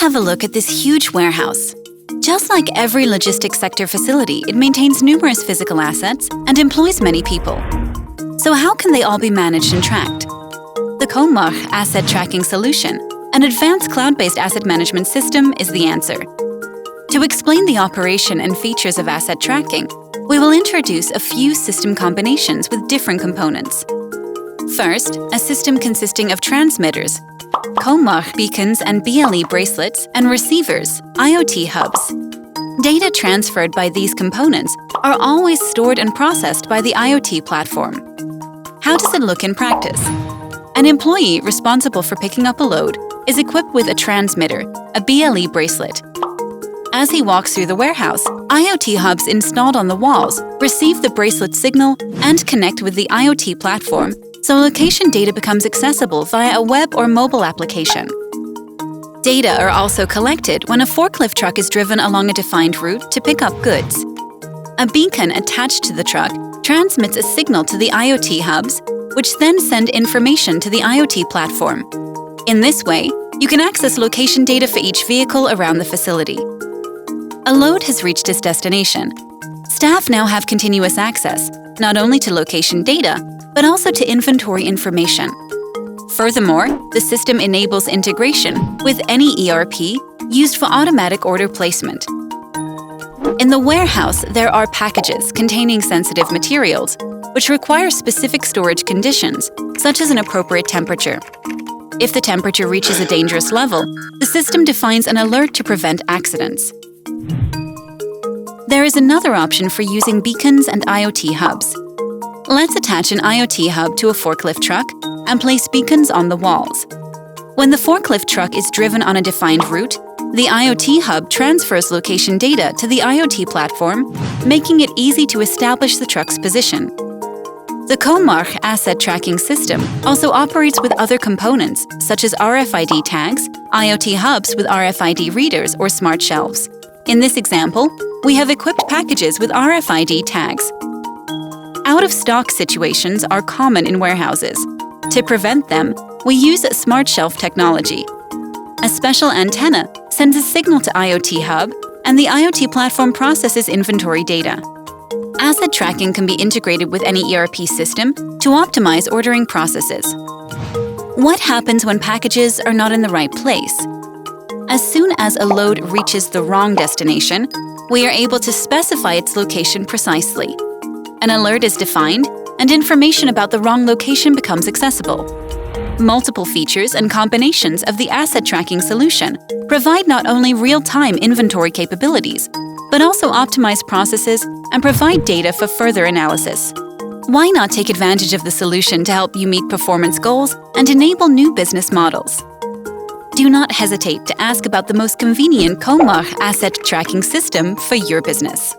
have a look at this huge warehouse. Just like every logistics sector facility, it maintains numerous physical assets and employs many people. So how can they all be managed and tracked? The Comarch Asset Tracking solution, an advanced cloud-based asset management system, is the answer. To explain the operation and features of asset tracking, we will introduce a few system combinations with different components. First, a system consisting of transmitters, Comarch beacons and BLE bracelets, and receivers, IoT hubs. Data transferred by these components are always stored and processed by the IoT platform. How does it look in practice? An employee responsible for picking up a load is equipped with a transmitter, a BLE bracelet. As he walks through the warehouse, IoT hubs installed on the walls receive the bracelet signal and connect with the IoT platform, so location data becomes accessible via a web or mobile application. Data are also collected when a forklift truck is driven along a defined route to pick up goods. A beacon attached to the truck transmits a signal to the IoT hubs, which then send information to the IoT platform. In this way, you can access location data for each vehicle around the facility. A load has reached its destination. Staff now have continuous access, not only to location data, but also to inventory information. Furthermore, the system enables integration with any ERP used for automatic order placement. In the warehouse, there are packages containing sensitive materials, which require specific storage conditions, such as an appropriate temperature. If the temperature reaches a dangerous level, the system defines an alert to prevent accidents. There is another option for using beacons and IoT hubs. Let's attach an IoT hub to a forklift truck and place beacons on the walls. When the forklift truck is driven on a defined route, the IoT hub transfers location data to the IoT platform, making it easy to establish the truck's position. The Comarch Asset Tracking system also operates with other components, such as RFID tags, IoT hubs with RFID readers or smart shelves. In this example, we have equipped packages with RFID tags. Out-of-stock situations are common in warehouses. To prevent them, we use smart shelf technology. A special antenna sends a signal to IoT hub, and the IoT platform processes inventory data. Asset tracking can be integrated with any ERP system to optimize ordering processes. What happens when packages are not in the right place? As soon as a load reaches the wrong destination, we are able to specify its location precisely. An alert is defined, and information about the wrong location becomes accessible. Multiple features and combinations of the asset tracking solution provide not only real-time inventory capabilities, but also optimize processes and provide data for further analysis. Why not take advantage of the solution to help you meet performance goals and enable new business models? Do not hesitate to ask about the most convenient Comarch asset tracking system for your business.